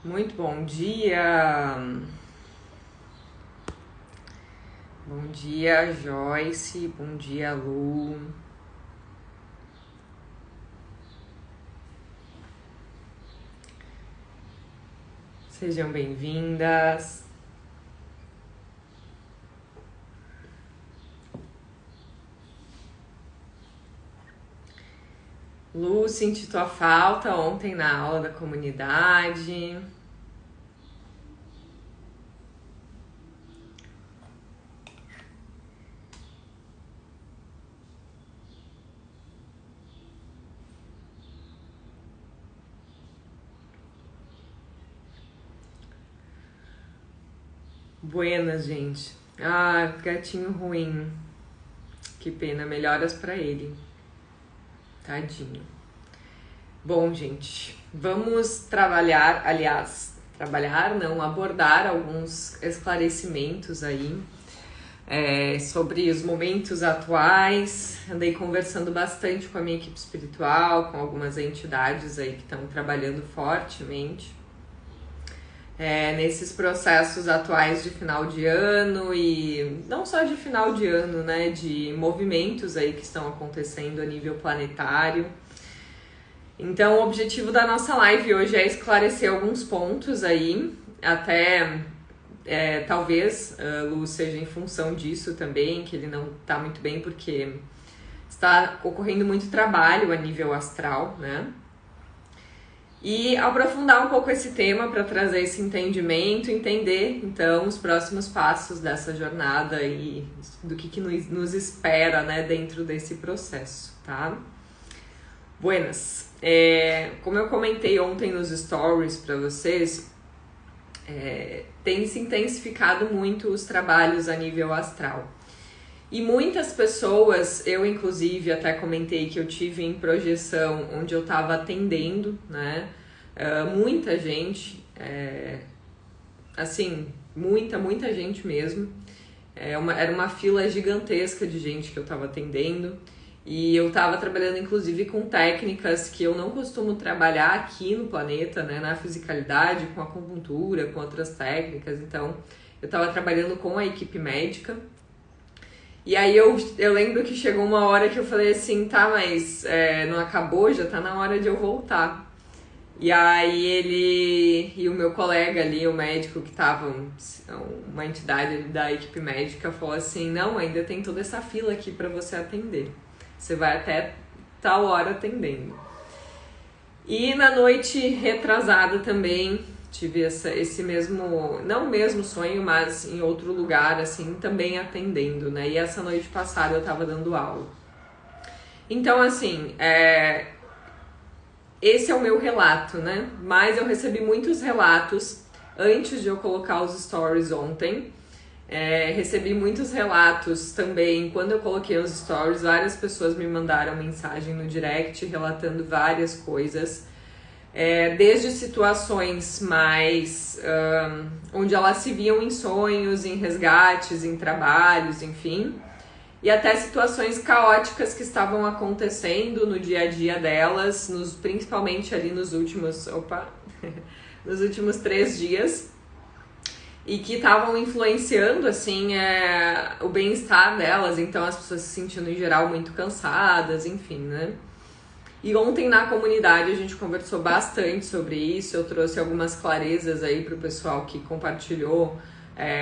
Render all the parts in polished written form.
Muito bom dia. Bom dia, Joyce. Bom dia, Lu. Sejam bem-vindas. Lu, senti tua falta ontem na aula da comunidade. Buenas, gente. Ah, gatinho ruim. Que pena, melhoras pra ele. Tadinho. Bom, gente, vamos abordar alguns esclarecimentos aí sobre os momentos atuais. Andei conversando bastante com a minha equipe espiritual, com algumas entidades aí que estão trabalhando fortemente nesses processos atuais de final de ano e não só de final de ano, né, de movimentos aí que estão acontecendo a nível planetário. Então, o objetivo da nossa live hoje é esclarecer alguns pontos aí, até talvez Lu seja em função disso também, que ele não tá muito bem porque está ocorrendo muito trabalho a nível astral, né? E aprofundar um pouco esse tema para trazer esse entendimento, entender então os próximos passos dessa jornada e do que nos espera, né, dentro desse processo, tá? Buenas. Como eu comentei ontem nos stories para vocês, tem se intensificado muito os trabalhos a nível astral. E muitas pessoas, eu inclusive até comentei que eu tive em projeção onde eu estava atendendo, né? Muita gente, assim, muita gente mesmo. Era uma fila gigantesca de gente que eu estava atendendo. E eu estava trabalhando inclusive com técnicas que eu não costumo trabalhar aqui no planeta, né? Na fisicalidade, com acupuntura, com outras técnicas. Então, eu estava trabalhando com a equipe médica. E aí eu lembro que chegou uma hora que eu falei assim, tá, mas não acabou, já tá na hora de eu voltar. E aí ele e o meu colega ali, o médico que tava, uma entidade ali da equipe médica, falou assim, não, ainda tem toda essa fila aqui pra você atender. Você vai até tal hora atendendo. E na noite retrasada também tive esse mesmo, não o mesmo sonho, mas em outro lugar, assim, também atendendo, né? E essa noite passada eu tava dando aula. Então, assim, esse é o meu relato, né? Mas eu recebi muitos relatos antes de eu colocar os stories ontem. Recebi muitos relatos também quando eu coloquei os stories. Várias pessoas me mandaram mensagem no direct relatando várias coisas. Desde situações mais onde elas se viam em sonhos, em resgates, em trabalhos, enfim, e até situações caóticas que estavam acontecendo no dia a dia delas, principalmente ali nos últimos 3 dias, e que estavam influenciando assim o bem-estar delas. Então as pessoas se sentindo em geral muito cansadas, enfim, né? E ontem na comunidade a gente conversou bastante sobre isso. Eu trouxe algumas clarezas aí pro pessoal que compartilhou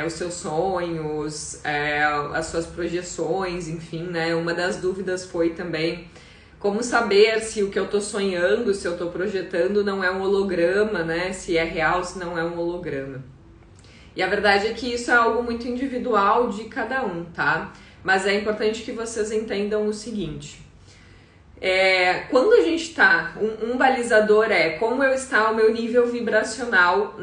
os seus sonhos, as suas projeções, enfim, né? Uma das dúvidas foi também como saber se o que eu tô sonhando, se eu tô projetando não é um holograma, né? Se é real, se não é um holograma. E a verdade é que isso é algo muito individual de cada um, tá? Mas é importante que vocês entendam o seguinte. Quando a gente tá, um balizador como está o meu nível vibracional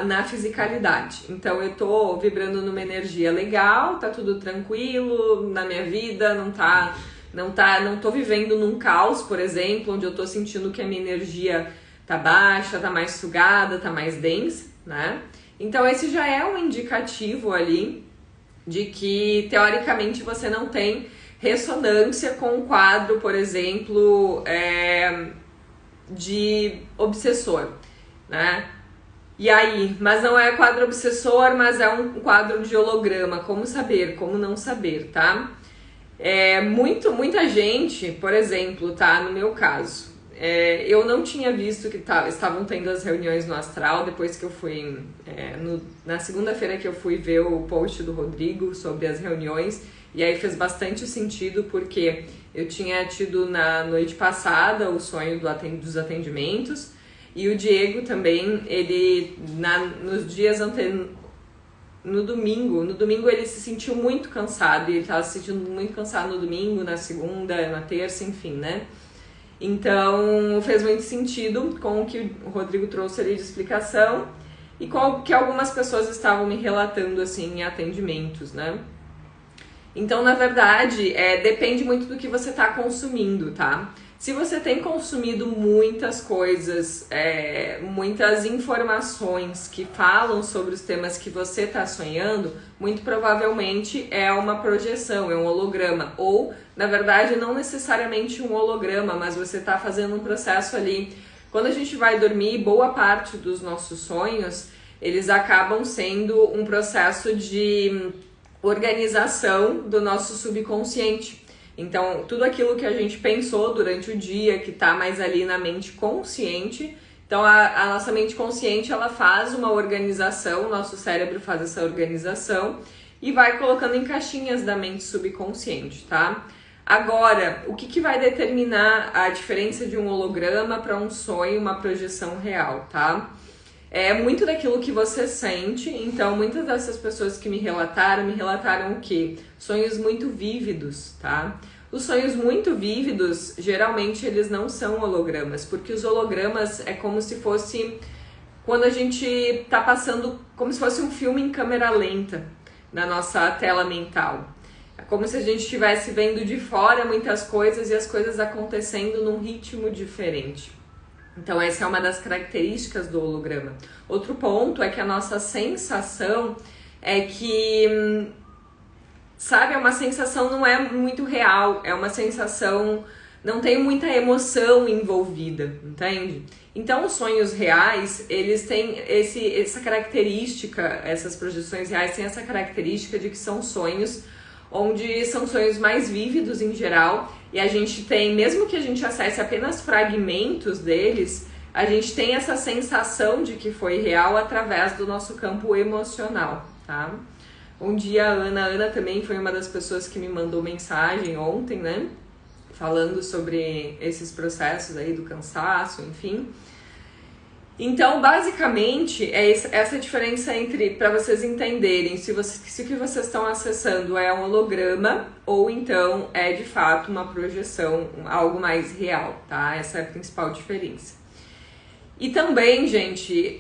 na fisicalidade. Então eu tô vibrando numa energia legal, tá tudo tranquilo na minha vida, não tô vivendo num caos, por exemplo, onde eu tô sentindo que a minha energia tá baixa, tá mais sugada, tá mais densa, né? Então esse já é um indicativo ali de que teoricamente você não tem ressonância com um quadro, por exemplo, de obsessor, né? E aí, mas não é quadro obsessor, mas é um quadro de holograma. Como saber, como não saber, tá? Muita gente, por exemplo, tá? No meu caso, eu não tinha visto que estavam tendo as reuniões no astral depois que eu fui, na segunda-feira que eu fui ver o post do Rodrigo sobre as reuniões, e aí fez bastante sentido porque eu tinha tido na noite passada o sonho dos atendimentos, e o Diego também, ele nos dias anteriores, no domingo ele se sentiu muito cansado, e ele estava se sentindo muito cansado no domingo, na segunda, na terça, enfim, né? Então fez muito sentido com o que o Rodrigo trouxe ali de explicação e com o que algumas pessoas estavam me relatando assim em atendimentos, né? Então, na verdade, depende muito do que você está consumindo, tá? Se você tem consumido muitas coisas, muitas informações que falam sobre os temas que você está sonhando, muito provavelmente é uma projeção, é um holograma. Ou, na verdade, não necessariamente um holograma, mas você está fazendo um processo ali. Quando a gente vai dormir, boa parte dos nossos sonhos, eles acabam sendo um processo de organização do nosso subconsciente. Então, tudo aquilo que a gente pensou durante o dia, que está mais ali na mente consciente, então a nossa mente consciente, ela faz uma organização, o nosso cérebro faz essa organização e vai colocando em caixinhas da mente subconsciente, tá? Agora, o que vai determinar a diferença de um holograma para um sonho, uma projeção real, tá? É muito daquilo que você sente. Então muitas dessas pessoas que me relataram o quê? Sonhos muito vívidos, tá? Os sonhos muito vívidos, geralmente eles não são hologramas, porque os hologramas é como se fosse quando a gente tá passando, como se fosse um filme em câmera lenta na nossa tela mental. É como se a gente estivesse vendo de fora muitas coisas e as coisas acontecendo num ritmo diferente. Então essa é uma das características do holograma. Outro ponto é que a nossa sensação é que, sabe, é uma sensação não é muito real, é uma sensação, não tem muita emoção envolvida, entende? Então os sonhos reais, eles têm essa característica, essas projeções reais têm essa característica de que são sonhos onde são sonhos mais vívidos em geral, e a gente tem, mesmo que a gente acesse apenas fragmentos deles, a gente tem essa sensação de que foi real através do nosso campo emocional, tá? Um dia a Ana também foi uma das pessoas que me mandou mensagem ontem, né? Falando sobre esses processos aí do cansaço, enfim. Então, basicamente, é essa diferença entre, para vocês entenderem se o que vocês estão acessando é um holograma ou então é de fato uma projeção, algo mais real, tá? Essa é a principal diferença. E também, gente,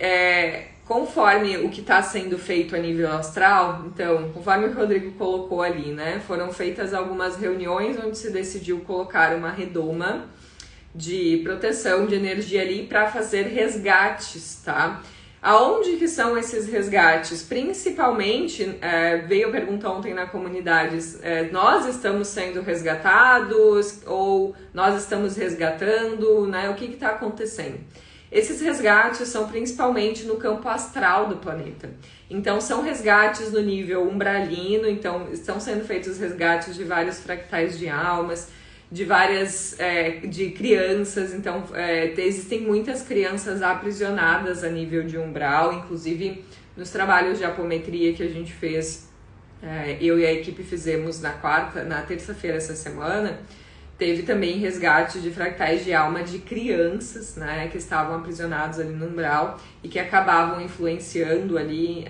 conforme o que está sendo feito a nível astral, então, conforme o Rodrigo colocou ali, né? Foram feitas algumas reuniões onde se decidiu colocar uma redoma de proteção de energia ali para fazer resgates, tá? Aonde que são esses resgates? Principalmente, veio a pergunta ontem na comunidade, nós estamos sendo resgatados ou nós estamos resgatando, né? O que está acontecendo? Esses resgates são principalmente no campo astral do planeta. Então são resgates no nível umbralino, então estão sendo feitos resgates de vários fractais de almas, de várias, de crianças, então existem muitas crianças aprisionadas a nível de umbral, inclusive nos trabalhos de apometria que a gente fez, eu e a equipe fizemos na terça-feira essa semana, teve também resgate de fractais de alma de crianças, né, que estavam aprisionados ali no umbral e que acabavam influenciando ali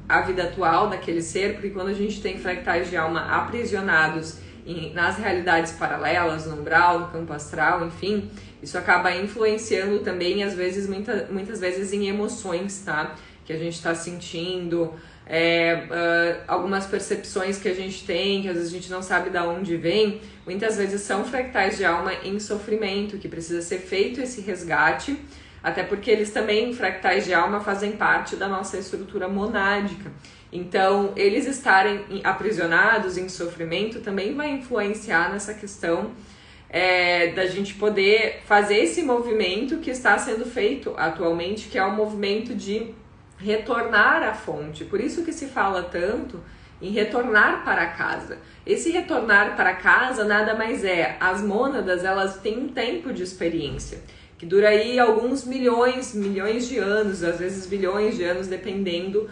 a vida atual daquele ser, porque quando a gente tem fractais de alma aprisionados nas realidades paralelas, no umbral, no campo astral, enfim, isso acaba influenciando também, às vezes, muitas vezes em emoções, tá? Que a gente está sentindo, algumas percepções que a gente tem, que às vezes a gente não sabe de onde vem, muitas vezes são fractais de alma em sofrimento, que precisa ser feito esse resgate, até porque eles também, fractais de alma, fazem parte da nossa estrutura monádica. Então, eles estarem aprisionados em sofrimento também vai influenciar nessa questão da gente poder fazer esse movimento que está sendo feito atualmente, que é o movimento de retornar à fonte. Por isso que se fala tanto em retornar para casa. Esse retornar para casa nada mais é, as mônadas, elas têm um tempo de experiência, que dura aí alguns milhões de anos, às vezes bilhões de anos, dependendo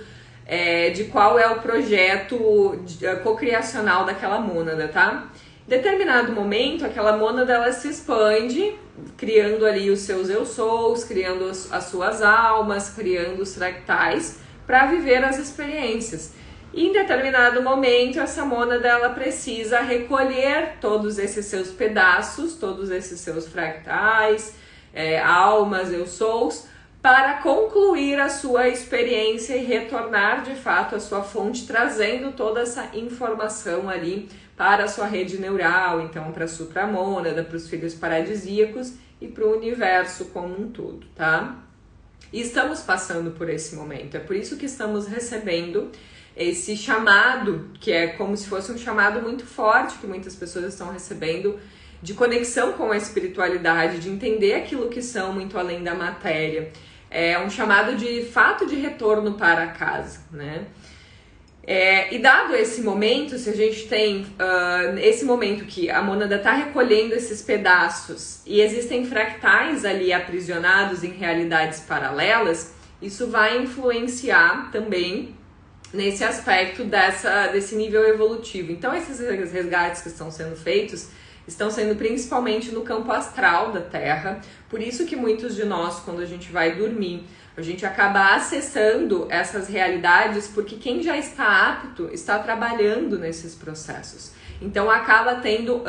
de qual é o projeto cocriacional daquela mônada, tá? Em determinado momento, aquela mônada, ela se expande, criando ali os seus eu-souls, criando as suas almas, criando os fractais, para viver as experiências. E em determinado momento, essa mônada, ela precisa recolher todos esses seus pedaços, todos esses seus fractais, almas, eu-souls, para concluir a sua experiência e retornar de fato à sua fonte, trazendo toda essa informação ali para a sua rede neural, então para a supramônada, para os filhos paradisíacos e para o universo como um todo, tá? E estamos passando por esse momento, é por isso que estamos recebendo esse chamado, que é como se fosse um chamado muito forte que muitas pessoas estão recebendo, de conexão com a espiritualidade, de entender aquilo que são muito além da matéria. É um chamado de fato de retorno para casa, né? E dado esse momento, se a gente tem esse momento que a mônada está recolhendo esses pedaços e existem fractais ali aprisionados em realidades paralelas, isso vai influenciar também nesse aspecto desse nível evolutivo. Então esses resgates que estão sendo feitos estão sendo principalmente no campo astral da Terra, por isso que muitos de nós, quando a gente vai dormir, a gente acaba acessando essas realidades, porque quem já está apto está trabalhando nesses processos. Então acaba tendo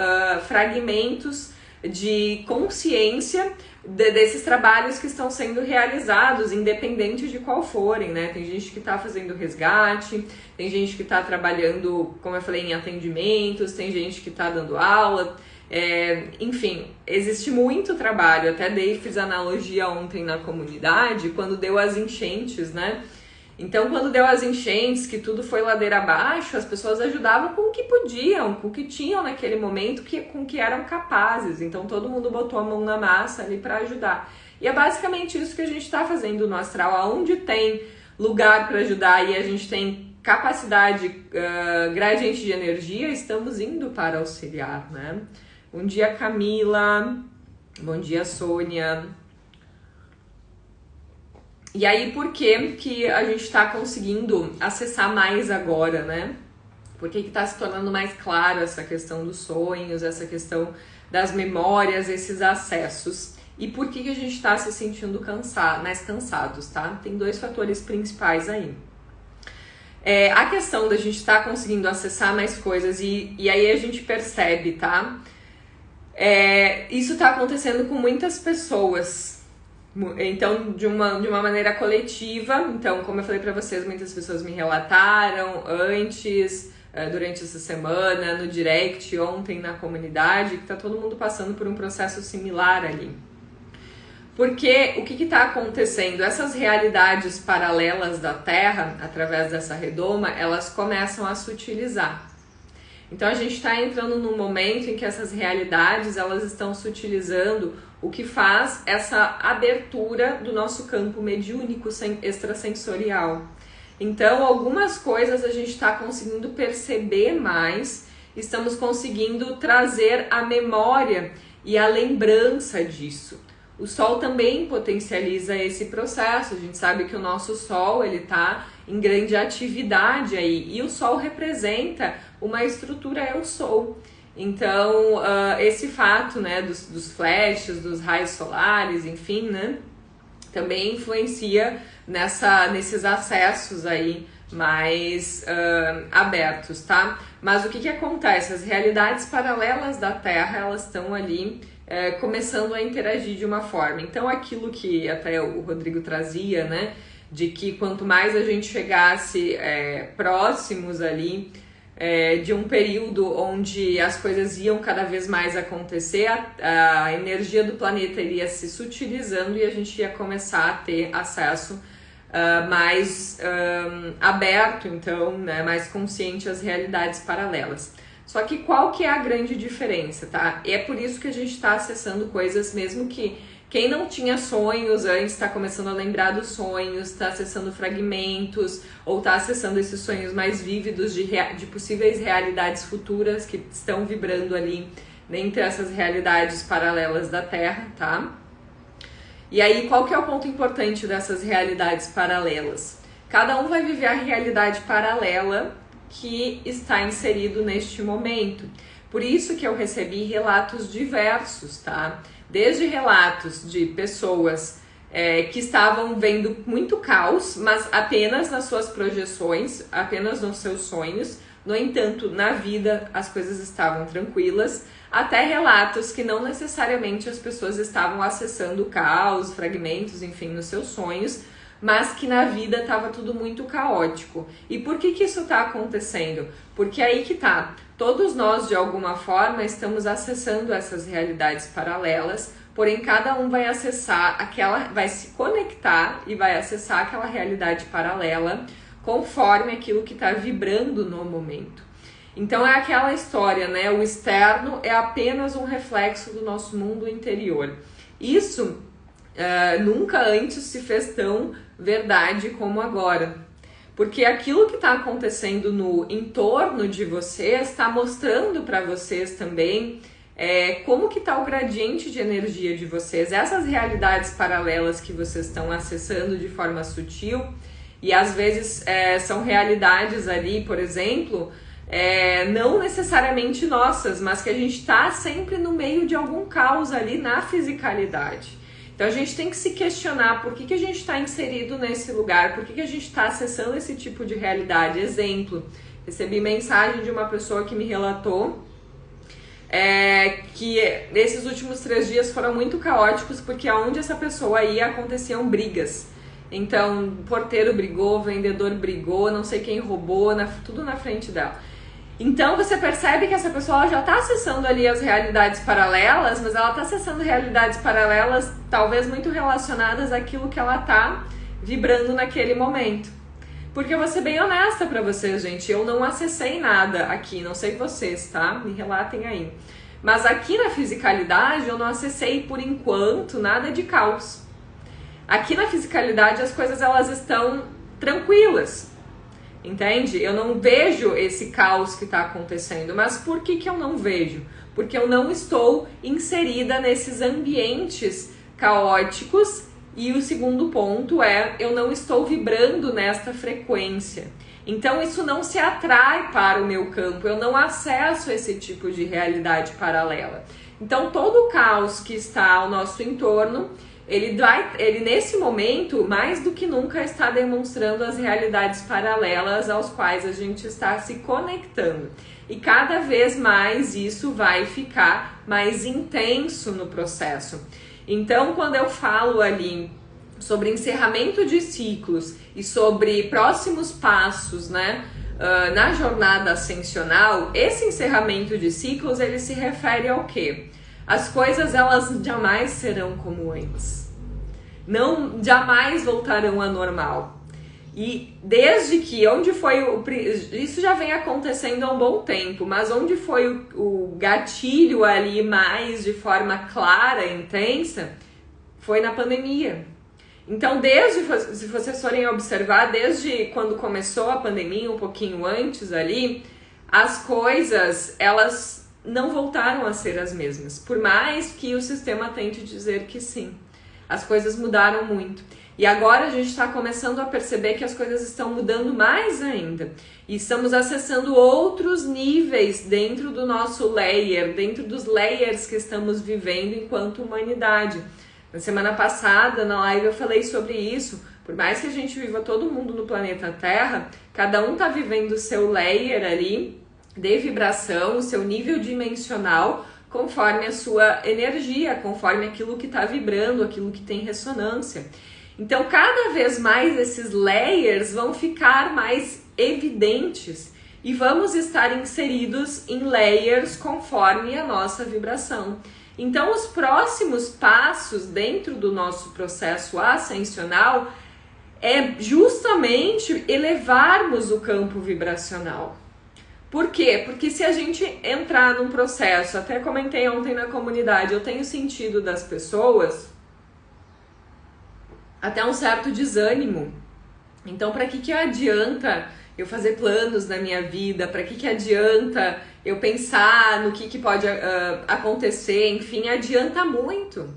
fragmentos de consciência desses trabalhos que estão sendo realizados, independente de qual forem, né? Tem gente que está fazendo resgate, tem gente que está trabalhando, como eu falei, em atendimentos, tem gente que está dando aula, enfim, existe muito trabalho. Até fiz analogia ontem na comunidade, quando deu as enchentes, né? Então, quando deu as enchentes, que tudo foi ladeira abaixo, as pessoas ajudavam com o que podiam, com o que tinham naquele momento, com o que eram capazes. Então, todo mundo botou a mão na massa ali para ajudar. E é basicamente isso que a gente está fazendo no astral. Aonde tem lugar para ajudar e a gente tem capacidade, gradiente de energia, estamos indo para auxiliar, né? Bom dia, Camila. Bom dia, Sônia. E aí, por que a gente está conseguindo acessar mais agora, né? Por que está se tornando mais claro essa questão dos sonhos, essa questão das memórias, esses acessos? E por que a gente está se sentindo mais cansados, tá? Tem dois fatores principais aí. A questão da gente estar conseguindo acessar mais coisas e aí a gente percebe, tá? Isso está acontecendo com muitas pessoas. Então, de uma maneira coletiva. Então, como eu falei para vocês, muitas pessoas me relataram antes, durante essa semana, no direct, ontem na comunidade, que tá todo mundo passando por um processo similar ali. Porque o que está acontecendo? Essas realidades paralelas da Terra, através dessa redoma, elas começam a sutilizar. Então a gente está entrando num momento em que essas realidades elas estão sutilizando, o que faz essa abertura do nosso campo mediúnico extrasensorial. Então algumas coisas a gente está conseguindo perceber mais, estamos conseguindo trazer a memória e a lembrança disso. O Sol também potencializa esse processo. A gente sabe que o nosso Sol ele está em grande atividade aí, e o Sol representa uma estrutura Eu Sou. Então, esse fato, né, dos flashes, dos raios solares, enfim, né, também influencia nesses acessos aí mais abertos, tá? Mas o que acontece? As realidades paralelas da Terra, elas estão ali começando a interagir de uma forma. Então, aquilo que até o Rodrigo trazia, né, de que quanto mais a gente chegasse próximos ali de um período onde as coisas iam cada vez mais acontecer, a energia do planeta iria se sutilizando e a gente ia começar a ter acesso mais aberto, então, né, mais consciente às realidades paralelas. Só que qual que é a grande diferença, tá? É por isso que a gente está acessando coisas, mesmo que quem não tinha sonhos antes está começando a lembrar dos sonhos, está acessando fragmentos, ou está acessando esses sonhos mais vívidos de possíveis realidades futuras que estão vibrando ali entre essas realidades paralelas da Terra, tá? E aí, qual que é o ponto importante dessas realidades paralelas? Cada um vai viver a realidade paralela que está inserido neste momento. Por isso que eu recebi relatos diversos, tá? Desde relatos de pessoas que estavam vendo muito caos, mas apenas nas suas projeções, apenas nos seus sonhos. No entanto, na vida as coisas estavam tranquilas, até relatos que não necessariamente as pessoas estavam acessando o caos, fragmentos, enfim, nos seus sonhos, mas que na vida estava tudo muito caótico. E por que isso está acontecendo? Porque aí que tá, todos nós de alguma forma estamos acessando essas realidades paralelas, porém cada um vai acessar vai se conectar e vai acessar aquela realidade paralela conforme aquilo que está vibrando no momento. Então é aquela história, né? O externo é apenas um reflexo do nosso mundo interior. Isso nunca antes se fez tão verdade como agora. Porque aquilo que está acontecendo no entorno de vocês está mostrando para vocês também como que está o gradiente de energia de vocês. Essas realidades paralelas que vocês estão acessando de forma sutil, e às vezes são realidades ali, por exemplo, não necessariamente nossas, mas que a gente está sempre no meio de algum caos ali na fisicalidade. Então a gente tem que se questionar por que a gente está inserido nesse lugar, por que a gente está acessando esse tipo de realidade. Exemplo, recebi mensagem de uma pessoa que me relatou que esses últimos 3 dias foram muito caóticos porque aonde essa pessoa ia aconteciam brigas. Então, o porteiro brigou, o vendedor brigou, não sei quem roubou, tudo na frente dela. Então você percebe que essa pessoa já está acessando ali as realidades paralelas, mas ela está acessando realidades paralelas talvez muito relacionadas àquilo que ela está vibrando naquele momento. Porque eu vou ser bem honesta pra vocês, gente, eu não acessei nada aqui, não sei vocês, tá? Me relatem aí. Mas aqui na fisicalidade eu não acessei por enquanto nada de caos. Aqui na fisicalidade as coisas elas estão tranquilas. Entende? Eu não vejo esse caos que está acontecendo. Mas por que eu não vejo? Porque eu não estou inserida nesses ambientes caóticos. E o segundo ponto eu não estou vibrando nesta frequência. Então isso não se atrai para o meu campo. Eu não acesso esse tipo de realidade paralela. Então todo o caos que está ao nosso entorno, ele nesse momento, mais do que nunca, está demonstrando as realidades paralelas aos quais a gente está se conectando. E cada vez mais isso vai ficar mais intenso no processo. Então, quando eu falo ali sobre encerramento de ciclos e sobre próximos passos, né, na jornada ascensional, esse encerramento de ciclos, ele se refere ao quê? As coisas, elas jamais serão como antes. Não, jamais voltarão ao normal. E desde que, isso já vem acontecendo há um bom tempo, mas onde foi o gatilho ali mais de forma clara e intensa, foi na pandemia. Então, se vocês forem observar, desde quando começou a pandemia, um pouquinho antes ali, as coisas, elas não voltaram a ser as mesmas, por mais que o sistema tente dizer que sim. As coisas mudaram muito. E agora a gente está começando a perceber que as coisas estão mudando mais ainda. E estamos acessando outros níveis dentro do nosso layer, dentro dos layers que estamos vivendo enquanto humanidade. Na semana passada, na live, eu falei sobre isso. Por mais que a gente viva todo mundo no planeta Terra, cada um está vivendo o seu layer ali de vibração, o seu nível dimensional, conforme a sua energia, conforme aquilo que está vibrando, aquilo que tem ressonância. Então, cada vez mais esses layers vão ficar mais evidentes e vamos estar inseridos em layers conforme a nossa vibração. Então, os próximos passos dentro do nosso processo ascensional é justamente elevarmos o campo vibracional. Por quê? Porque se a gente entrar num processo, até comentei ontem na comunidade, eu tenho sentido das pessoas até um certo desânimo. Então, para que adianta eu fazer planos na minha vida? Para que adianta eu pensar no que pode acontecer? Enfim, adianta muito.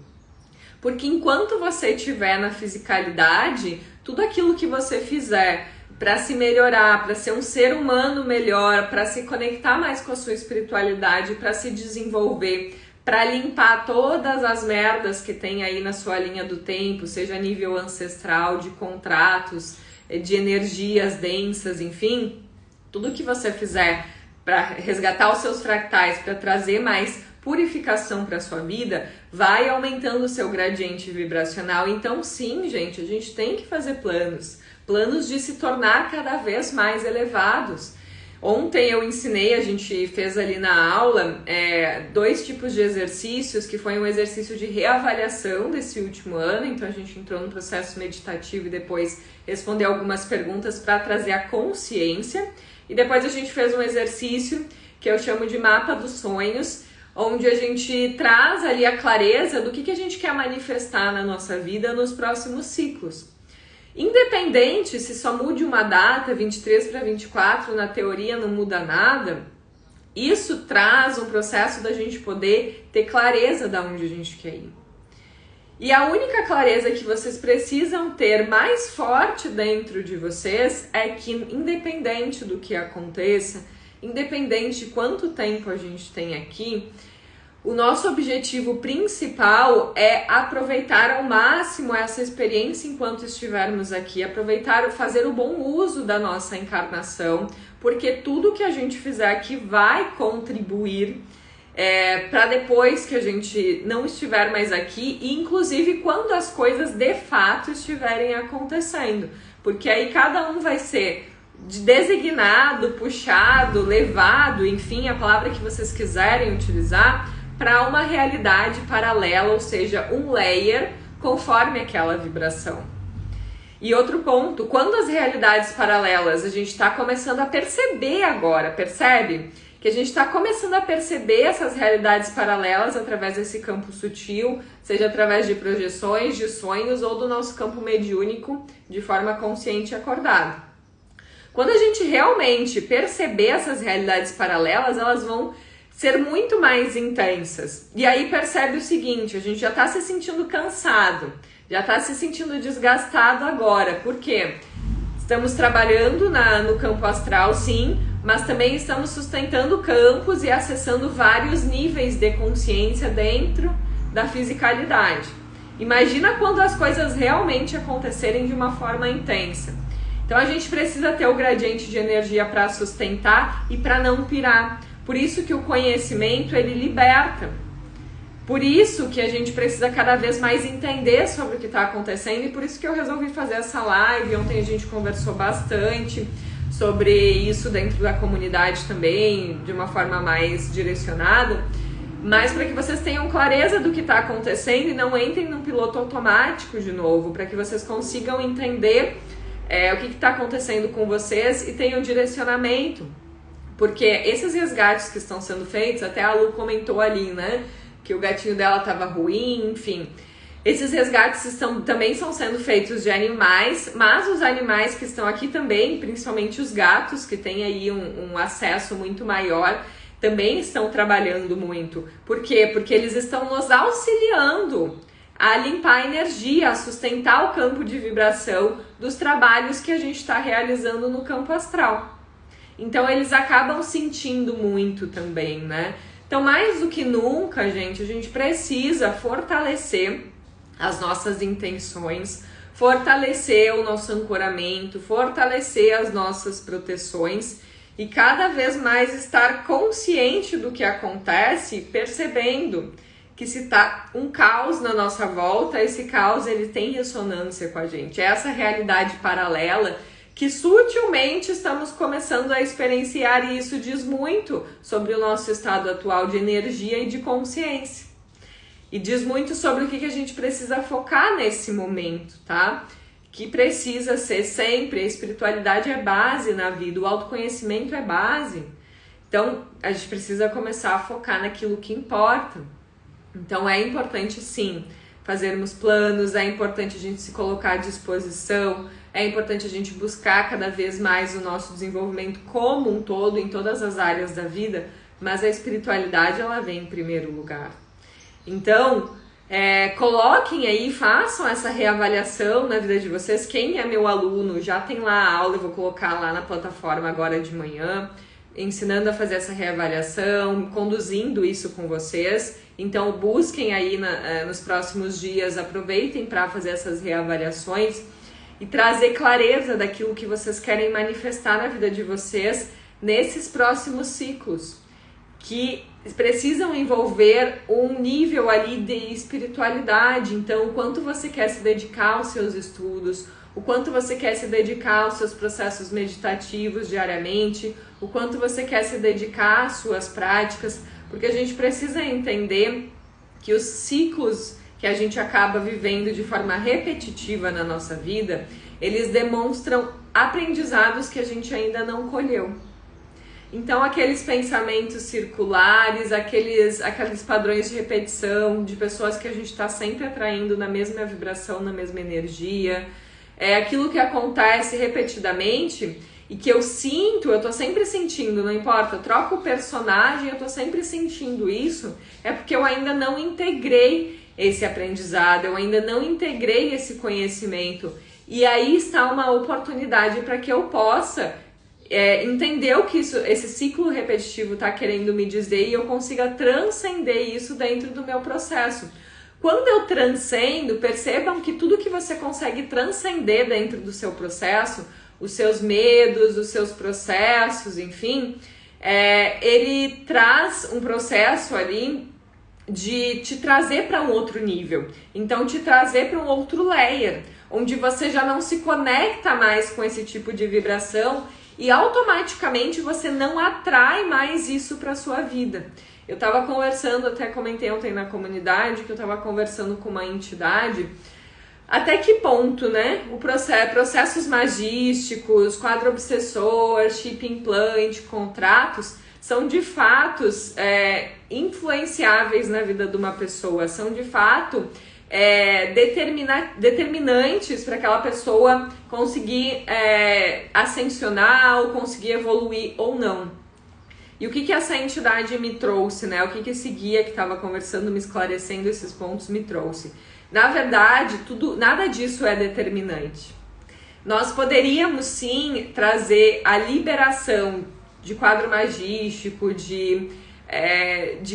Porque enquanto você estiver na fisicalidade, tudo aquilo que você fizer para se melhorar, para ser um ser humano melhor, para se conectar mais com a sua espiritualidade, para se desenvolver, para limpar todas as merdas que tem aí na sua linha do tempo, seja a nível ancestral, de contratos, de energias densas, enfim, tudo que você fizer para resgatar os seus fractais, para trazer mais purificação para sua vida, vai aumentando o seu gradiente vibracional. Então sim, gente, a gente tem que fazer planos de se tornar cada vez mais elevados. Ontem eu ensinei, a gente fez ali na aula 2 tipos de exercícios, que foi um exercício de reavaliação desse último ano. Então a gente entrou no processo meditativo e depois respondeu algumas perguntas para trazer a consciência. E depois a gente fez um exercício que eu chamo de mapa dos sonhos, onde a gente traz ali a clareza do que a gente quer manifestar na nossa vida nos próximos ciclos. Independente se só mude uma data, 23 para 24, na teoria não muda nada, isso traz um processo da gente poder ter clareza de onde a gente quer ir. E a única clareza que vocês precisam ter mais forte dentro de vocês é que, independente do que aconteça, independente de quanto tempo a gente tem aqui, o nosso objetivo principal é aproveitar ao máximo essa experiência enquanto estivermos aqui, fazer o bom uso da nossa encarnação, porque tudo que a gente fizer aqui vai contribuir para depois que a gente não estiver mais aqui, e inclusive quando as coisas de fato estiverem acontecendo, porque aí cada um vai ser designado, puxado, levado, enfim, a palavra que vocês quiserem utilizar, para uma realidade paralela, ou seja, um layer conforme aquela vibração. E outro ponto, quando as realidades paralelas a gente está começando a perceber agora, percebe? Que a gente está começando a perceber essas realidades paralelas através desse campo sutil, seja através de projeções, de sonhos ou do nosso campo mediúnico de forma consciente e acordada. Quando a gente realmente perceber essas realidades paralelas, elas vão ser muito mais intensas. E aí percebe o seguinte, a gente já está se sentindo cansado, já está se sentindo desgastado agora. Por quê? Estamos trabalhando no campo astral, sim, mas também estamos sustentando campos e acessando vários níveis de consciência dentro da fisicalidade. Imagina quando as coisas realmente acontecerem de uma forma intensa. Então a gente precisa ter o gradiente de energia para sustentar e para não pirar. Por isso que o conhecimento, ele liberta. Por isso que a gente precisa cada vez mais entender sobre o que está acontecendo, e por isso que eu resolvi fazer essa live. Ontem a gente conversou bastante sobre isso dentro da comunidade também, de uma forma mais direcionada, mas para que vocês tenham clareza do que está acontecendo e não entrem num piloto automático de novo, para que vocês consigam entender o que está acontecendo com vocês e tenham direcionamento. Porque esses resgates que estão sendo feitos, até a Lu comentou ali, né? Que o gatinho dela estava ruim, enfim. Esses resgates também são sendo feitos de animais, mas os animais que estão aqui também, principalmente os gatos, que têm aí um acesso muito maior, também estão trabalhando muito. Por quê? Porque eles estão nos auxiliando a limpar a energia, a sustentar o campo de vibração dos trabalhos que a gente está realizando no campo astral. Então eles acabam sentindo muito também, né? Então mais do que nunca, gente, a gente precisa fortalecer as nossas intenções, fortalecer o nosso ancoramento, fortalecer as nossas proteções e cada vez mais estar consciente do que acontece, percebendo que se tá um caos na nossa volta, esse caos ele tem ressonância com a gente. Essa realidade paralela que sutilmente estamos começando a experienciar, e isso diz muito sobre o nosso estado atual de energia e de consciência. E diz muito sobre o que a gente precisa focar nesse momento, tá? Que precisa ser sempre, a espiritualidade é base na vida, o autoconhecimento é base. Então, a gente precisa começar a focar naquilo que importa. Então, é importante, sim, fazermos planos, é importante a gente se colocar à disposição, é importante a gente buscar cada vez mais o nosso desenvolvimento como um todo, em todas as áreas da vida, mas a espiritualidade, ela vem em primeiro lugar. Então, coloquem aí, façam essa reavaliação na vida de vocês. Quem é meu aluno, já tem lá a aula, eu vou colocar lá na plataforma agora de manhã, ensinando a fazer essa reavaliação, conduzindo isso com vocês. Então, busquem aí nos próximos dias, aproveitem para fazer essas reavaliações e trazer clareza daquilo que vocês querem manifestar na vida de vocês nesses próximos ciclos, que precisam envolver um nível ali de espiritualidade. Então, o quanto você quer se dedicar aos seus estudos, o quanto você quer se dedicar aos seus processos meditativos diariamente, o quanto você quer se dedicar às suas práticas, porque a gente precisa entender que os ciclos que a gente acaba vivendo de forma repetitiva na nossa vida, eles demonstram aprendizados que a gente ainda não colheu. Então, aqueles pensamentos circulares, aqueles padrões de repetição, de pessoas que a gente está sempre atraindo na mesma vibração, na mesma energia, aquilo que acontece repetidamente e que eu sinto, eu tô sempre sentindo, não importa, eu troco o personagem, eu tô sempre sentindo isso, é porque eu ainda não integrei esse aprendizado, eu ainda não integrei esse conhecimento. E aí está uma oportunidade para que eu possa entender o que esse ciclo repetitivo está querendo me dizer e eu consiga transcender isso dentro do meu processo. Quando eu transcendo, percebam que tudo que você consegue transcender dentro do seu processo, os seus medos, os seus processos, enfim, ele traz um processo ali de te trazer para um outro nível. Então, te trazer para um outro layer, onde você já não se conecta mais com esse tipo de vibração e automaticamente você não atrai mais isso para sua vida. Eu estava conversando, até comentei ontem na comunidade, que eu estava conversando com uma entidade, até que ponto, né, processos magísticos, quadro obsessor, chip implante, contratos, são de fato influenciáveis na vida de uma pessoa, são de fato determinantes para aquela pessoa conseguir ascensionar ou conseguir evoluir ou não. E o que essa entidade me trouxe, né? O que esse guia que estava conversando, me esclarecendo esses pontos, me trouxe? Na verdade, nada disso é determinante. Nós poderíamos sim trazer a liberação de quadro magístico, de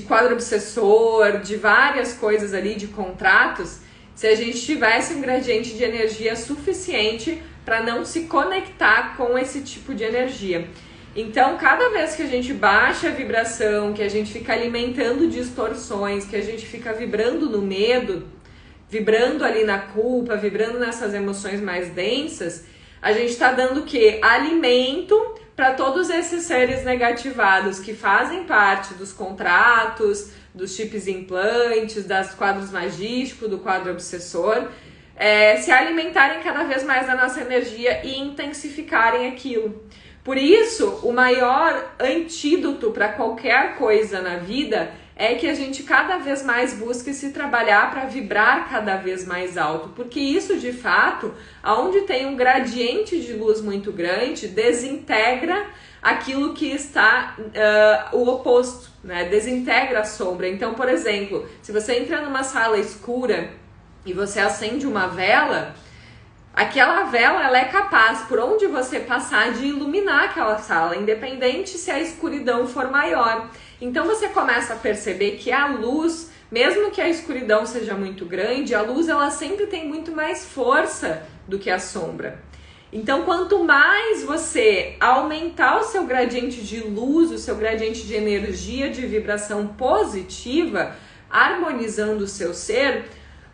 quadro obsessor, de várias coisas ali, de contratos, se a gente tivesse um gradiente de energia suficiente para não se conectar com esse tipo de energia. Então, cada vez que a gente baixa a vibração, que a gente fica alimentando distorções, que a gente fica vibrando no medo, vibrando ali na culpa, vibrando nessas emoções mais densas, a gente está dando o quê? Alimento para todos esses seres negativados que fazem parte dos contratos, dos chips implantes, dos quadros magísticos, do quadro obsessor, se alimentarem cada vez mais da nossa energia e intensificarem aquilo. Por isso, o maior antídoto para qualquer coisa na vida é que a gente cada vez mais busque se trabalhar para vibrar cada vez mais alto, porque isso de fato, aonde tem um gradiente de luz muito grande, desintegra aquilo que está o oposto, né? Desintegra a sombra. Então, por exemplo, se você entra numa sala escura e você acende uma vela, aquela vela ela é capaz, por onde você passar, de iluminar aquela sala, independente se a escuridão for maior. Então você começa a perceber que a luz, mesmo que a escuridão seja muito grande, a luz ela sempre tem muito mais força do que a sombra. Então quanto mais você aumentar o seu gradiente de luz, o seu gradiente de energia, de vibração positiva, harmonizando o seu ser,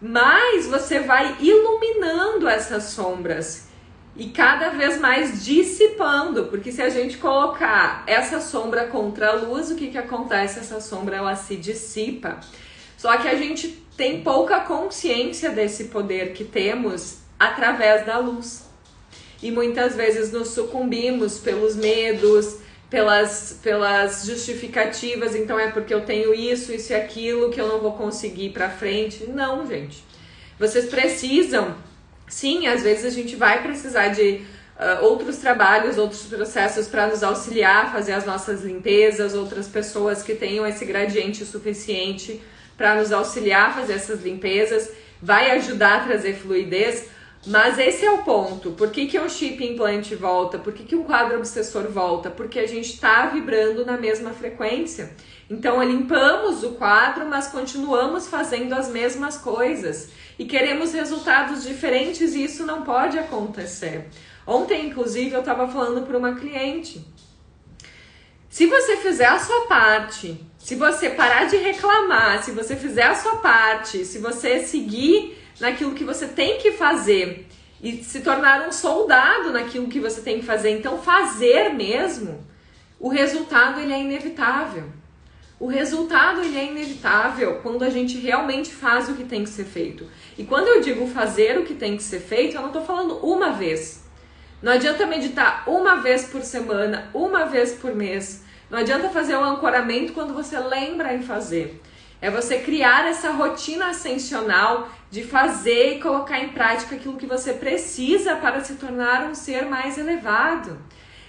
mais você vai iluminando essas sombras e cada vez mais dissipando, porque se a gente colocar essa sombra contra a luz, o que acontece? Essa sombra ela se dissipa. Só que a gente tem pouca consciência desse poder que temos através da luz. E muitas vezes nos sucumbimos pelos medos, pelas justificativas, então é porque eu tenho isso e aquilo que eu não vou conseguir ir pra frente. Não, gente. Vocês precisam, sim, às vezes a gente vai precisar de outros trabalhos, outros processos para nos auxiliar a fazer as nossas limpezas, outras pessoas que tenham esse gradiente suficiente para nos auxiliar a fazer essas limpezas, vai ajudar a trazer fluidez. Mas esse é o ponto. Por que um chip implante volta? Por que um quadro obsessor volta? Porque a gente está vibrando na mesma frequência. Então, limpamos o quadro, mas continuamos fazendo as mesmas coisas. E queremos resultados diferentes e isso não pode acontecer. Ontem, inclusive, eu estava falando para uma cliente. Se você fizer a sua parte, se você parar de reclamar, se você fizer a sua parte, se você seguir naquilo que você tem que fazer e se tornar um soldado naquilo que você tem que fazer, então fazer mesmo, o resultado ele é inevitável. O resultado ele é inevitável quando a gente realmente faz o que tem que ser feito. E quando eu digo fazer o que tem que ser feito, eu não estou falando uma vez. Não adianta meditar uma vez por semana, uma vez por mês. Não adianta fazer um ancoramento quando você lembra em fazer. É você criar essa rotina ascensional de fazer e colocar em prática aquilo que você precisa para se tornar um ser mais elevado.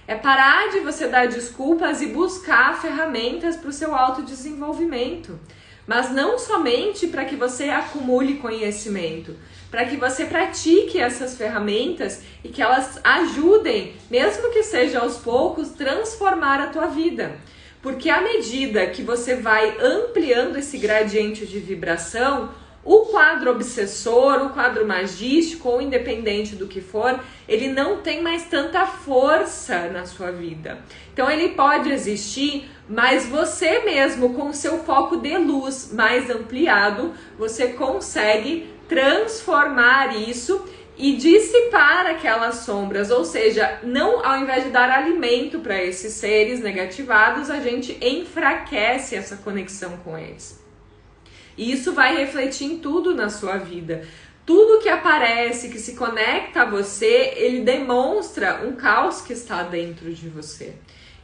É parar de você dar desculpas e buscar ferramentas para o seu autodesenvolvimento. Mas não somente para que você acumule conhecimento, para que você pratique essas ferramentas e que elas ajudem, mesmo que seja aos poucos, transformar a tua vida. Porque à medida que você vai ampliando esse gradiente de vibração, o quadro obsessor, o quadro magístico, ou independente do que for, ele não tem mais tanta força na sua vida. Então ele pode existir, mas você mesmo, com o seu foco de luz mais ampliado, você consegue transformar isso e dissipar aquelas sombras, ou seja, não, ao invés de dar alimento para esses seres negativados, a gente enfraquece essa conexão com eles. E isso vai refletir em tudo na sua vida. Tudo que aparece, que se conecta a você, ele demonstra um caos que está dentro de você.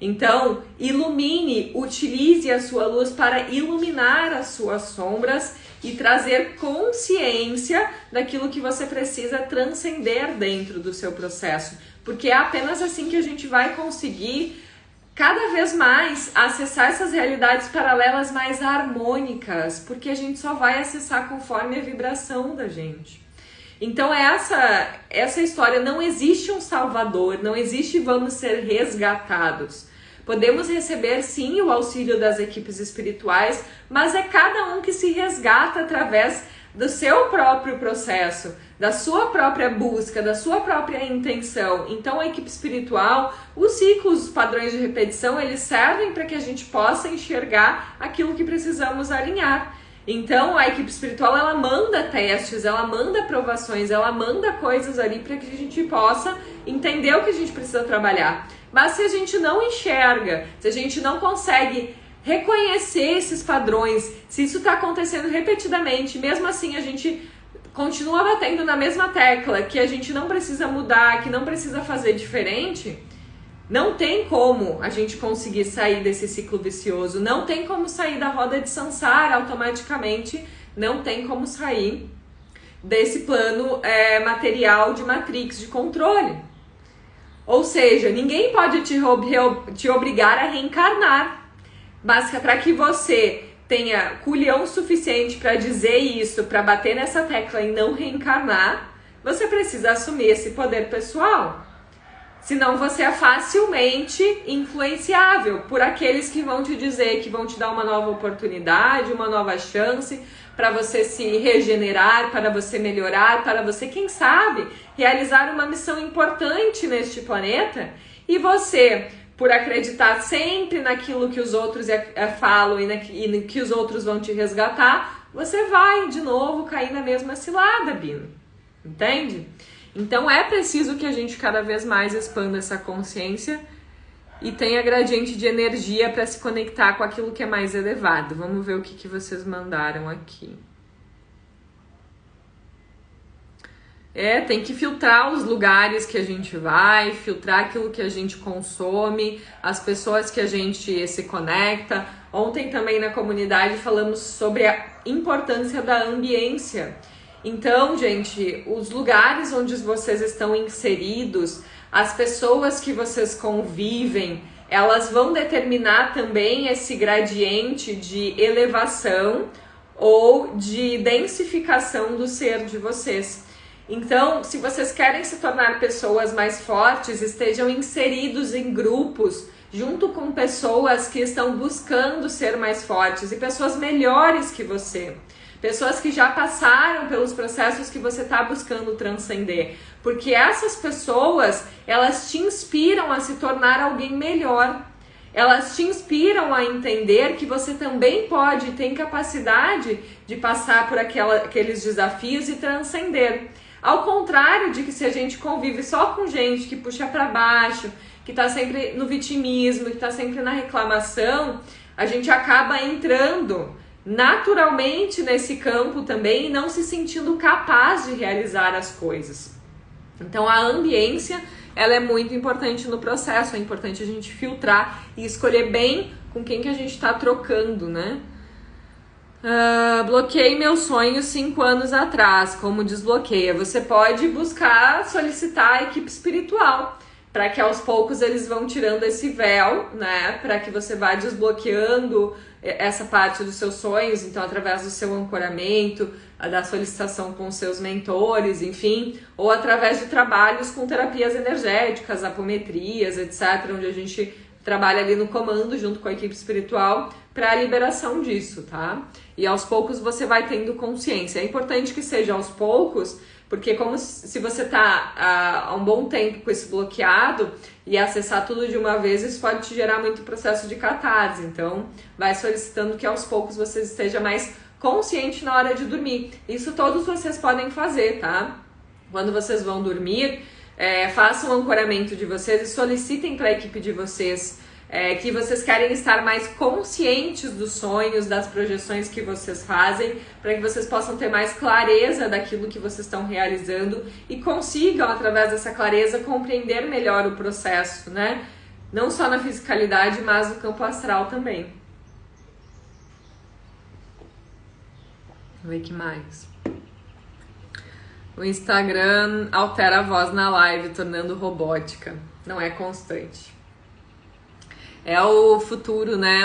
Então, ilumine, utilize a sua luz para iluminar as suas sombras e trazer consciência daquilo que você precisa transcender dentro do seu processo. Porque é apenas assim que a gente vai conseguir cada vez mais acessar essas realidades paralelas mais harmônicas, porque a gente só vai acessar conforme a vibração da gente. Então essa história, não existe um salvador, não existe vamos ser resgatados. Podemos receber sim o auxílio das equipes espirituais, mas é cada um que se resgata através do seu próprio processo, da sua própria busca, da sua própria intenção. Então a equipe espiritual, os ciclos, os padrões de repetição, eles servem para que a gente possa enxergar aquilo que precisamos alinhar. Então a equipe espiritual, ela manda testes, ela manda provações, ela manda coisas ali para que a gente possa entender o que a gente precisa trabalhar. Mas se a gente não enxerga, se a gente não consegue reconhecer esses padrões, se isso está acontecendo repetidamente, mesmo assim a gente continua batendo na mesma tecla, que a gente não precisa mudar, que não precisa fazer diferente, não tem como a gente conseguir sair desse ciclo vicioso, não tem como sair da roda de samsara automaticamente, não tem como sair desse plano material de Matrix, de controle. Ou seja, ninguém pode te obrigar a reencarnar, mas para que você tenha culhão suficiente para dizer isso, para bater nessa tecla e não reencarnar, você precisa assumir esse poder pessoal. Senão você é facilmente influenciável por aqueles que vão te dizer, que vão te dar uma nova oportunidade, uma nova chance para você se regenerar, para você melhorar, para você, quem sabe, realizar uma missão importante neste planeta. E você, por acreditar sempre naquilo que os outros falam e no que os outros vão te resgatar, você vai de novo cair na mesma cilada, Bino. Entende? Então é preciso que a gente cada vez mais expanda essa consciência e tenha gradiente de energia para se conectar com aquilo que é mais elevado. Vamos ver o que vocês mandaram aqui. Tem que filtrar os lugares que a gente vai, filtrar aquilo que a gente consome, as pessoas que a gente se conecta. Ontem também na comunidade falamos sobre a importância da ambiência. Então, gente, os lugares onde vocês estão inseridos, as pessoas que vocês convivem, elas vão determinar também esse gradiente de elevação ou de densificação do ser de vocês. Então, se vocês querem se tornar pessoas mais fortes, estejam inseridos em grupos, junto com pessoas que estão buscando ser mais fortes e pessoas melhores que você. Pessoas que já passaram pelos processos que você está buscando transcender. Porque essas pessoas, elas te inspiram a se tornar alguém melhor. Elas te inspiram a entender que você também pode, tem capacidade de passar por aqueles desafios e transcender. Ao contrário de que se a gente convive só com gente que puxa para baixo, que tá sempre no vitimismo, que tá sempre na reclamação, a gente acaba entrando naturalmente nesse campo também e não se sentindo capaz de realizar as coisas. Então a ambiência, ela é muito importante no processo, é importante a gente filtrar e escolher bem com quem que a gente tá trocando, né? Bloqueei meus sonhos 5 anos atrás. Como desbloqueia? Você pode buscar solicitar a equipe espiritual para que aos poucos eles vão tirando esse véu, né? Para que você vá desbloqueando essa parte dos seus sonhos, então através do seu ancoramento, da solicitação com seus mentores, enfim, ou através de trabalhos com terapias energéticas, apometrias, etc., onde a gente trabalha ali no comando junto com a equipe espiritual para a liberação disso, tá? E aos poucos você vai tendo consciência. É importante que seja aos poucos, porque como se você tá há um bom tempo com esse bloqueado e acessar tudo de uma vez, isso pode te gerar muito processo de catarse. Então, vai solicitando que aos poucos você esteja mais consciente na hora de dormir. Isso todos vocês podem fazer, tá? Quando vocês vão dormir, façam um ancoramento de vocês e solicitem para a equipe de vocês que vocês querem estar mais conscientes dos sonhos, das projeções que vocês fazem, para que vocês possam ter mais clareza daquilo que vocês estão realizando e consigam, através dessa clareza, compreender melhor o processo, né? Não só na fisicalidade, mas no campo astral também. Vamos ver o que mais. O Instagram altera a voz na live, tornando robótica. Não é constante. É o futuro, né?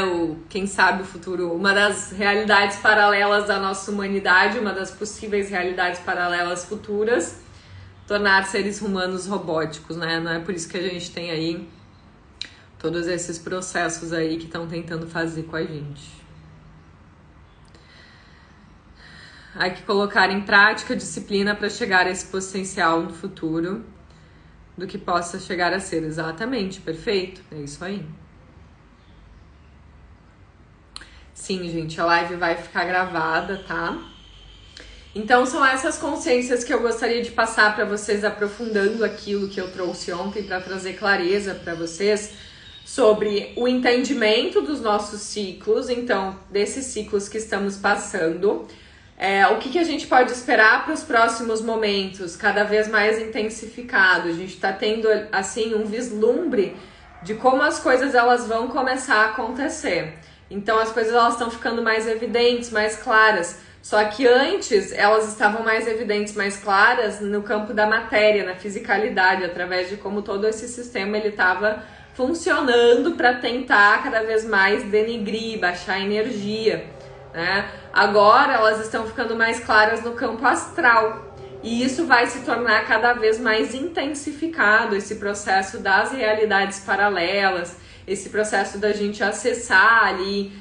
Quem sabe o futuro, uma das realidades paralelas da nossa humanidade, uma das possíveis realidades paralelas futuras, tornar seres humanos robóticos, né? Não é por isso que a gente tem aí todos esses processos aí que estão tentando fazer com a gente. Há que colocar em prática disciplina para chegar a esse potencial no futuro do que possa chegar a ser. Exatamente, perfeito, é isso aí. Sim, gente, a live vai ficar gravada, tá? Então são essas consciências que eu gostaria de passar para vocês, aprofundando aquilo que eu trouxe ontem para trazer clareza para vocês sobre o entendimento dos nossos ciclos, então desses ciclos que estamos passando, o que a gente pode esperar para os próximos momentos, cada vez mais intensificado. A gente está tendo assim um vislumbre de como as coisas elas vão começar a acontecer. Então as coisas elas estão ficando mais evidentes, mais claras. Só que antes elas estavam mais evidentes, mais claras no campo da matéria, na fisicalidade, através de como todo esse sistema ele estava funcionando para tentar cada vez mais denigrir, baixar a energia, né? Agora elas estão ficando mais claras no campo astral. E isso vai se tornar cada vez mais intensificado, esse processo das realidades paralelas, esse processo da gente acessar ali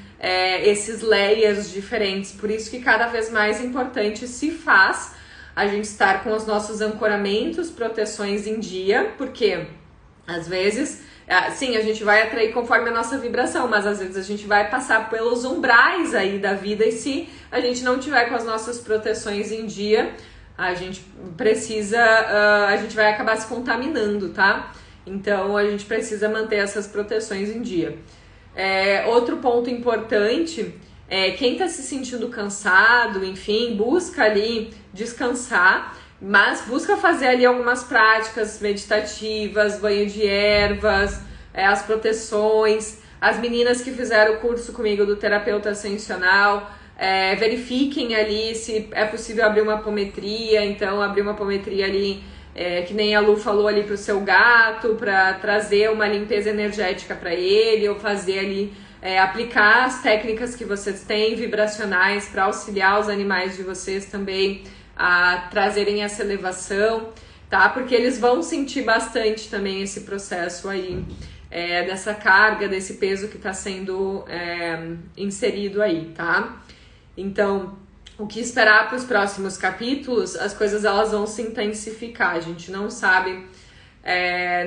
esses layers diferentes. Por isso que cada vez mais importante se faz a gente estar com os nossos ancoramentos, proteções em dia, porque às vezes, sim, a gente vai atrair conforme a nossa vibração, mas às vezes a gente vai passar pelos umbrais aí da vida e se a gente não tiver com as nossas proteções em dia, a gente precisa, a gente vai acabar se contaminando, tá? Então a gente precisa manter essas proteções em dia. Outro ponto importante é quem está se sentindo cansado, enfim, busca ali descansar. Mas busca fazer ali algumas práticas meditativas, banho de ervas, as proteções. As meninas que fizeram o curso comigo do terapeuta ascensional, verifiquem ali se é possível abrir uma apometria. Então, abrir uma apometria ali, que nem a Lu falou ali, para o seu gato, para trazer uma limpeza energética para ele, ou fazer ali, aplicar as técnicas que vocês têm, vibracionais, para auxiliar os animais de vocês também a trazerem essa elevação, tá? Porque eles vão sentir bastante também esse processo aí, dessa carga, desse peso que está sendo inserido aí, tá? Então, o que esperar para os próximos capítulos, as coisas elas vão se intensificar, a gente não sabe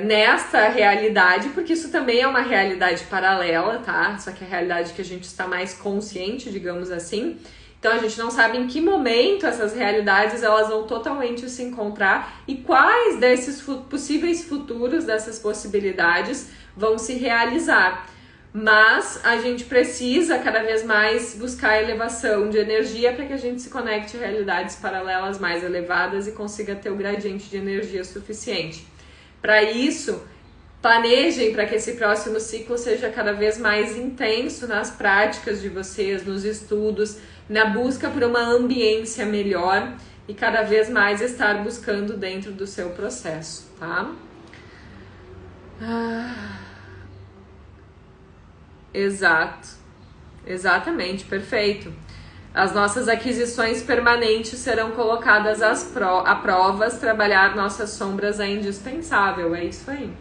nesta realidade, porque isso também é uma realidade paralela, tá? Só que a realidade que a gente está mais consciente, digamos assim. Então a gente não sabe em que momento essas realidades elas vão totalmente se encontrar e quais desses possíveis futuros, dessas possibilidades, vão se realizar. Mas a gente precisa cada vez mais buscar elevação de energia para que a gente se conecte a realidades paralelas mais elevadas e consiga ter o gradiente de energia suficiente. Para isso, planejem para que esse próximo ciclo seja cada vez mais intenso nas práticas de vocês, nos estudos, na busca por uma ambiência melhor e cada vez mais estar buscando dentro do seu processo, tá? Exato, exatamente, perfeito. As nossas aquisições permanentes serão colocadas a provas, trabalhar nossas sombras é indispensável, é isso aí.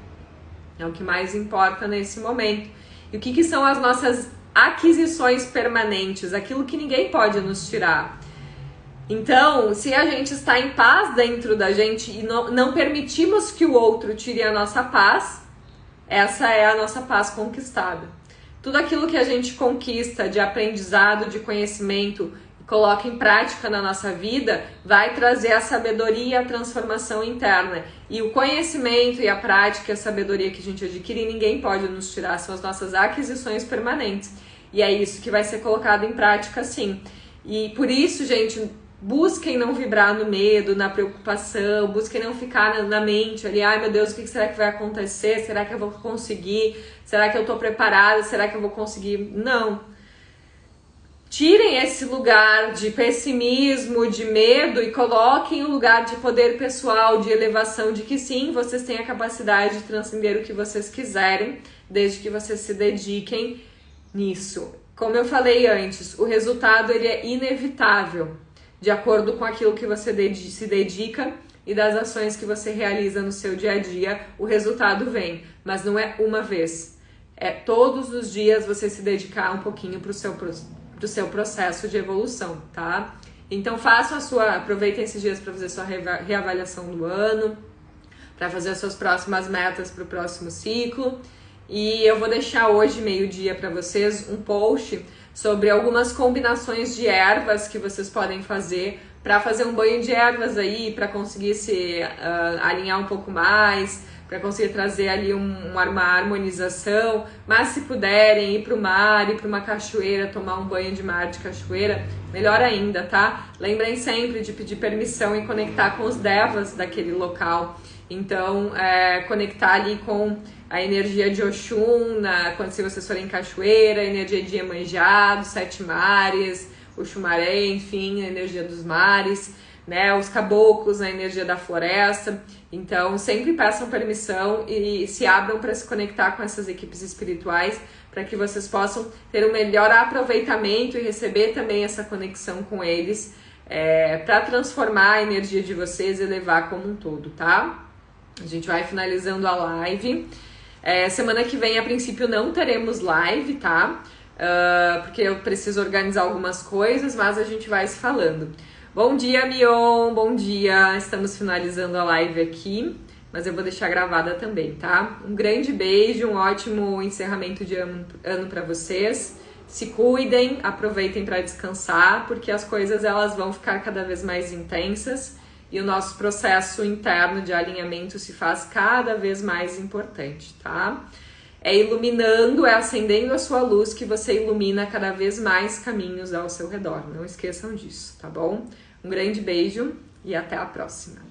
É o que mais importa nesse momento. E o que são as nossas aquisições permanentes? Aquilo que ninguém pode nos tirar. Então, se a gente está em paz dentro da gente e não permitimos que o outro tire a nossa paz, essa é a nossa paz conquistada. Tudo aquilo que a gente conquista de aprendizado, de conhecimento, coloca em prática na nossa vida, vai trazer a sabedoria e a transformação interna. E o conhecimento e a prática e a sabedoria que a gente adquire, ninguém pode nos tirar, são as nossas aquisições permanentes. E é isso que vai ser colocado em prática, sim. E por isso, gente, busquem não vibrar no medo, na preocupação, busquem não ficar na mente ali, ai meu Deus, o que será que vai acontecer? Será que eu vou conseguir? Será que eu tô preparada? Será que eu vou conseguir? Não. Tirem esse lugar de pessimismo, de medo e coloquem o lugar de poder pessoal, de elevação, de que sim, vocês têm a capacidade de transcender o que vocês quiserem, desde que vocês se dediquem nisso. Como eu falei antes, o resultado ele é inevitável, de acordo com aquilo que você se dedica e das ações que você realiza no seu dia a dia, o resultado vem, mas não é uma vez. É todos os dias você se dedicar um pouquinho para o seu processo de evolução, tá? Então aproveitem esses dias para fazer sua reavaliação do ano, para fazer as suas próximas metas para o próximo ciclo. E eu vou deixar hoje, meio-dia, para vocês um post sobre algumas combinações de ervas que vocês podem fazer para fazer um banho de ervas aí, para conseguir se alinhar um pouco mais, para conseguir trazer ali uma harmonização. Mas se puderem ir para o mar, ir para uma cachoeira, tomar um banho de mar, de cachoeira, melhor ainda, tá? Lembrem sempre de pedir permissão e conectar com os devas daquele local. Então, conectar ali com a energia de Oxum, se vocês forem em cachoeira, a energia de Iemanjá, dos sete mares, o Xumaré, enfim, a energia dos mares, né? Os caboclos, a energia da floresta. Então, sempre peçam permissão e se abram para se conectar com essas equipes espirituais, para que vocês possam ter um melhor aproveitamento e receber também essa conexão com eles, para transformar a energia de vocês e levar como um todo, tá? A gente vai finalizando a live. Semana que vem, a princípio, não teremos live, tá? Porque eu preciso organizar algumas coisas, mas a gente vai se falando. Bom dia, Mion! Bom dia! Estamos finalizando a live aqui, mas eu vou deixar gravada também, tá? Um grande beijo, um ótimo encerramento de ano para vocês. Se cuidem, aproveitem para descansar, porque as coisas elas vão ficar cada vez mais intensas e o nosso processo interno de alinhamento se faz cada vez mais importante, tá? É iluminando, é acendendo a sua luz que você ilumina cada vez mais caminhos ao seu redor. Não esqueçam disso, tá bom? Um grande beijo e até a próxima.